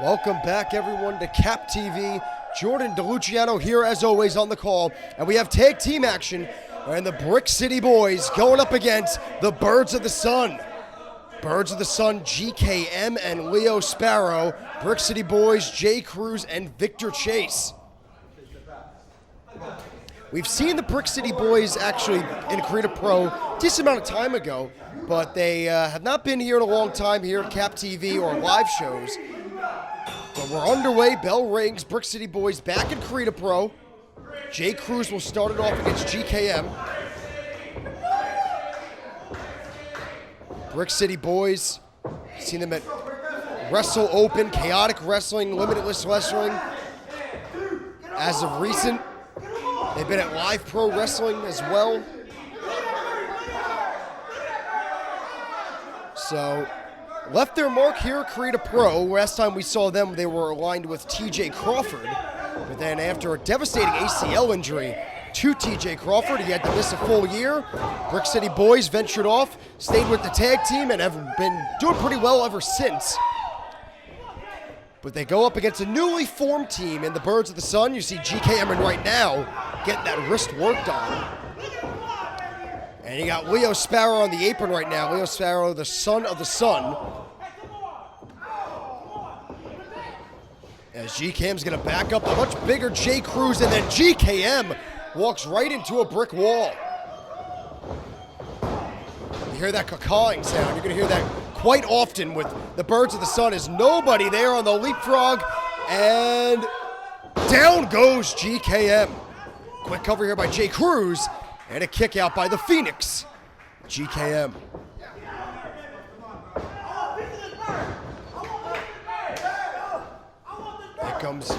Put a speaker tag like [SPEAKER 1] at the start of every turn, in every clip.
[SPEAKER 1] Welcome back, everyone, to Cap TV. Jordan DeLuciano here, as always, on the call. And we have tag team action, and the Brick City Boyz going up against the Birds of the Sun. Birds of the Sun, GKM and Leo Sparrow. Brick City Boyz, Jay Cruz and Victor Chase. We've seen the Brick City Boyz actually in Creative Pro a decent amount of time ago, but they have not been here in a long time here at Cap TV or live shows. But we're underway, bell rings, Brick City Boyz back in Creative Pro. Jay Cruz will start it off against GKM. Brick City Boyz, seen them at Wrestle Open, Chaotic Wrestling, Limitless Wrestling. As of recent, they've been at Live Pro Wrestling as well. So, left their mark here at Creative Pro. Last time we saw them, they were aligned with TJ Crawford. But then after a devastating ACL injury to TJ Crawford, he had to miss a full year. Brick City Boyz ventured off, stayed with the tag team, and have been doing pretty well ever since. But they go up against a newly formed team in the Birds of the Sun. You see GKM right now getting that wrist worked on. And you got Leo Sparrow on the apron right now. Leo Sparrow, the son of the sun. As GKM's going to back up a much bigger Jay Cruz, and then GKM walks right into a brick wall. You hear that cawing sound. You're going to hear that quite often with the Birds of the Sun. Is nobody there on the leapfrog, and down goes GKM. Quick cover here by Jay Cruz, and a kick out by the Phoenix, GKM. Here comes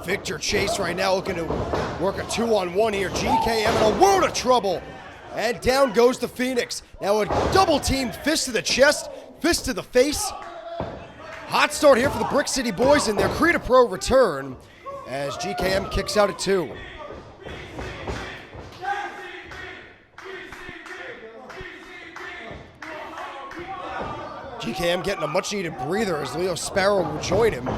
[SPEAKER 1] Victor Chase right now, looking to work a 2-on-1 here. GKM in a world of trouble. And down goes the Phoenix. Now a double team, fist to the chest, fist to the face. Hot start here for the Brick City Boyz in their Creative Pro return as GKM kicks out at 2. GKM getting a much-needed breather as Leo Sparrow will join him.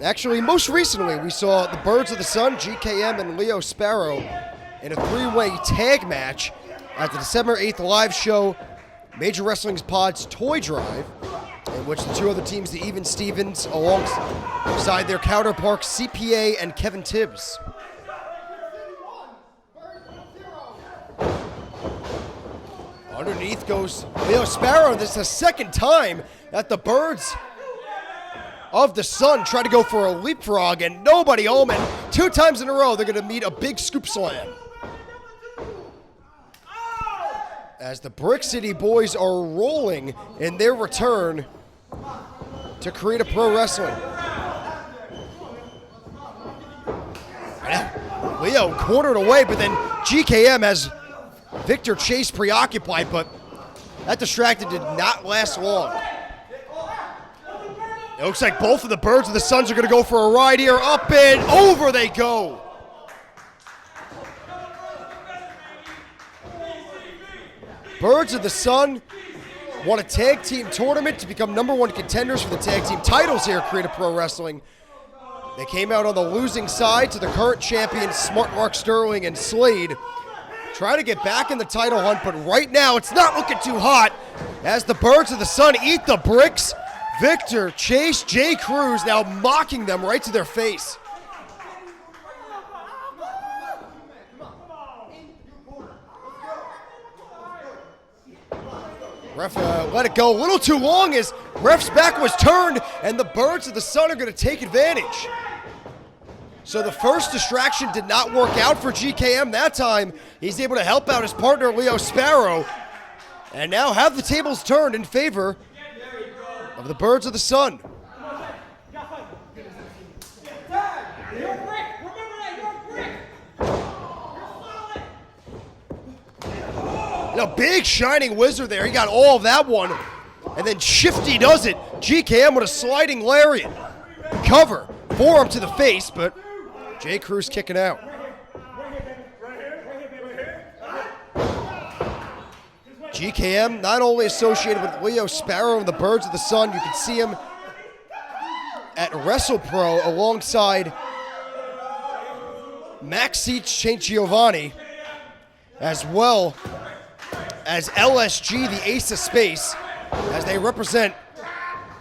[SPEAKER 1] Actually, most recently, we saw the Birds of the Sun, GKM, and Leo Sparrow in a three-way tag match at the December 8th live show, Major Wrestling's Pod's Toy Drive, in which the two other teams, the Even Stevens, alongside their counterparts, CPA and Kevin Tibbs. Underneath goes Leo Sparrow. This is the second time that the Birds of the Sun try to go for a leapfrog, and nobody home. And 2 times in a row, they're going to meet a big scoop slam. As the Brick City Boyz are rolling in their return to Creative Pro Wrestling. Leo cornered away, but then GKM has Victor Chase preoccupied, but that distracted did not last long. It looks like both of the Birds of the Suns are going to go for a ride here. Up and over they go. Birds of the Sun won a tag team tournament to become #1 contenders for the tag team titles here at Creative Pro Wrestling. They came out on the losing side to the current champions, Smart Mark Sterling and Slade. Try to get back in the title hunt, but right now it's not looking too hot as the Birds of the Sun eat the bricks. Victor Chase, Jay Cruz now mocking them right to their face. Ref let it go a little too long as ref's back was turned, and the Birds of the Sun are going to take advantage. So the first distraction did not work out for GKM that time. He's able to help out his partner, Leo Sparrow, and now have the tables turned in favor of the Birds of the Sun. Now, big shining wizard there. He got all of that one. And then Shifty does it. GKM with a sliding lariat. Cover. Forearm to the face, but Jay Cruz kicking out. GKM not only associated with Leo Sparrow and the Birds of the Sun, you can see him at WrestlePro alongside Maxine St. Giovanni, as well as LSG, the Ace of Space, as they represent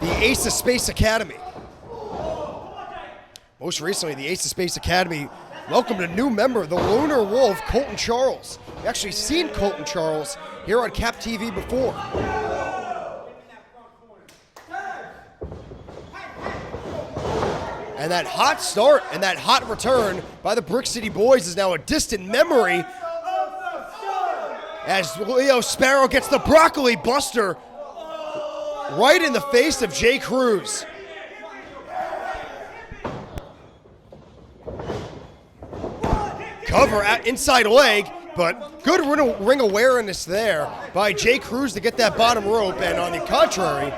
[SPEAKER 1] the Ace of Space Academy. Most recently, the Ace of Space Academy welcomed a new member, the Lunar Wolf, Colton Charles. We've actually seen Colton Charles here on Cap TV before. And that hot start and that hot return by the Brick City Boyz is now a distant memory, as Leo Sparrow gets the broccoli buster right in the face of Jay Cruz. Cover at inside leg, but good ring awareness there by Jay Cruz to get that bottom rope. And on the contrary,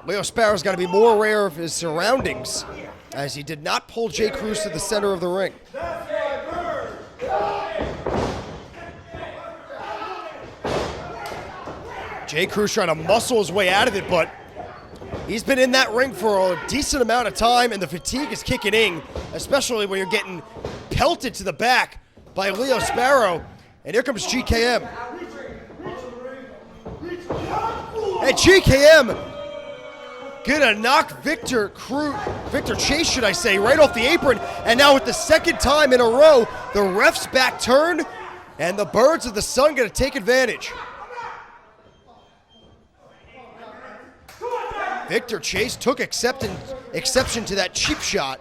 [SPEAKER 1] Leo Sparrow's got to be more aware of his surroundings, as he did not pull Jay Cruz to the center of the ring. Jay Cruz trying to muscle his way out of it, but he's been in that ring for a decent amount of time, and the fatigue is kicking in, especially when you're getting pelted to the back by Leo Sparrow. And here comes GKM. And GKM gonna knock Victor Chase, should I say, right off the apron. And now with the second time in a row, the ref's back turned, and the Birds of the Sun gonna take advantage. Victor Chase took exception to that cheap shot.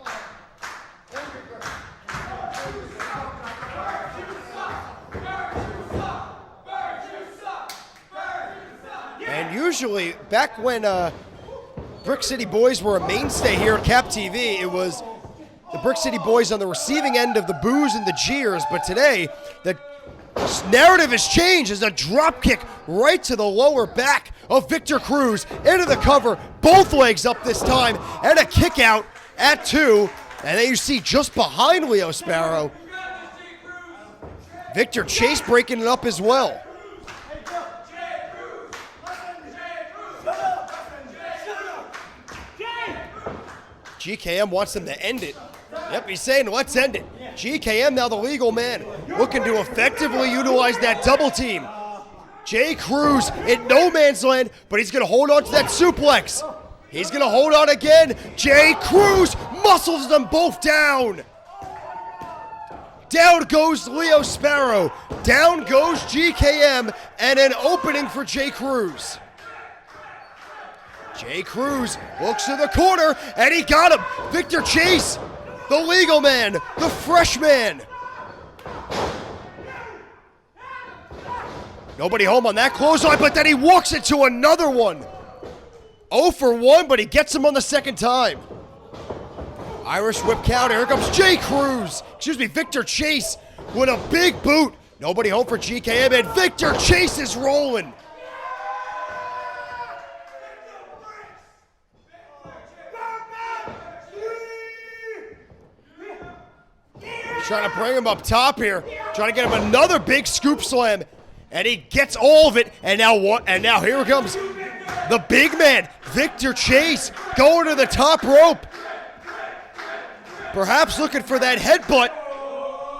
[SPEAKER 1] And usually, back when Brick City Boyz were a mainstay here at Cap TV, it was the Brick City Boyz on the receiving end of the boos and the jeers. But today, the narrative has changed as a drop kick right to the lower back of Victor Cruz into the cover, both legs up this time, and a kick out at 2. And then you see just behind Leo Sparrow, Victor Chase breaking it up as well. GKM wants them to end it. Yep, he's saying, let's end it. GKM, now the legal man, looking to effectively utilize that double team. Jay Cruz in no man's land, but he's going to hold on to that suplex. He's going to hold on again. Jay Cruz muscles them both down. Down goes Leo Sparrow. Down goes GKM, and an opening for Jay Cruz. Jay Cruz looks to the corner, and he got him. Victor Chase, the legal man, the fresh man. Nobody home on that clothesline, but then he walks into another one. 0 for 1, but he gets him on the second time. Irish whip counter. Here comes Jay Cruz. Victor Chase with a big boot. Nobody home for GKM, and Victor Chase is rolling. Trying to bring him up top here. Trying to get him another big scoop slam. And he gets all of it. And now what? And now here comes the big man, Victor Chase, going to the top rope. Perhaps looking for that headbutt.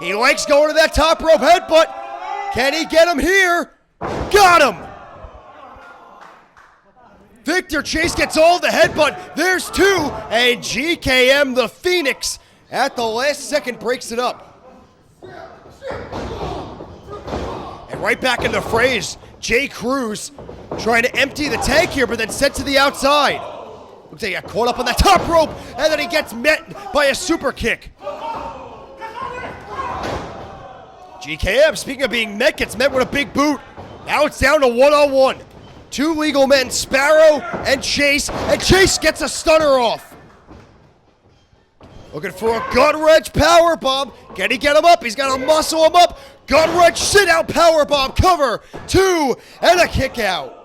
[SPEAKER 1] He likes going to that top rope headbutt. Can he get him here? Got him. Victor Chase gets all the headbutt. There's 2. And GKM, the Phoenix, at the last second breaks it up. And right back in the phrase, Jay Cruz trying to empty the tank here, but then sent to the outside. Looks like he got caught up on that top rope, and then he gets met by a super kick. GKM, speaking of being met, gets met with a big boot. Now it's down to one-on-one. 2 legal men, Sparrow and Chase gets a stunner off. Looking for a gut-wrench powerbomb. Can he get him up? He's got to muscle him up. Gut-wrench, sit-out powerbomb, cover, 2, and a kick out.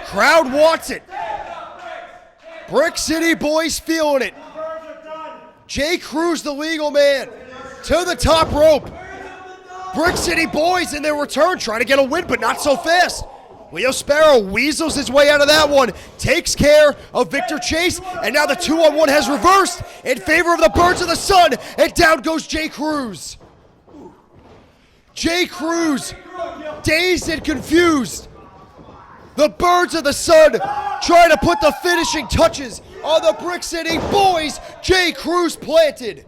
[SPEAKER 1] Crowd wants it. Brick City Boyz feeling it. J. Cruz, the legal man, to the top rope. Brick City Boyz in their return, trying to get a win, but not so fast. Leo Sparrow weasels his way out of that one, takes care of Victor Chase, and now the 2-on-1 has reversed in favor of the Birds of the Sun, and down goes J. Cruz. J. Cruz, dazed and confused. The Birds of the Sun trying to put the finishing touches on the Brick City Boyz. J. Cruz planted.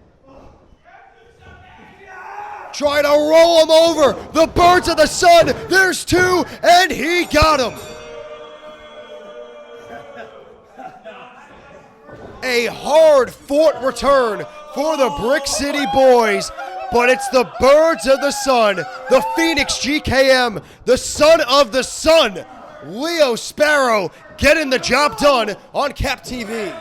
[SPEAKER 1] Trying to roll him over. The Birds of the Sun, there's two, and he got him. A hard-fought return for the Brick City Boyz, but it's the Birds of the Sun, the Phoenix GKM, the son of the sun, Leo Sparrow, getting the job done on Cap TV.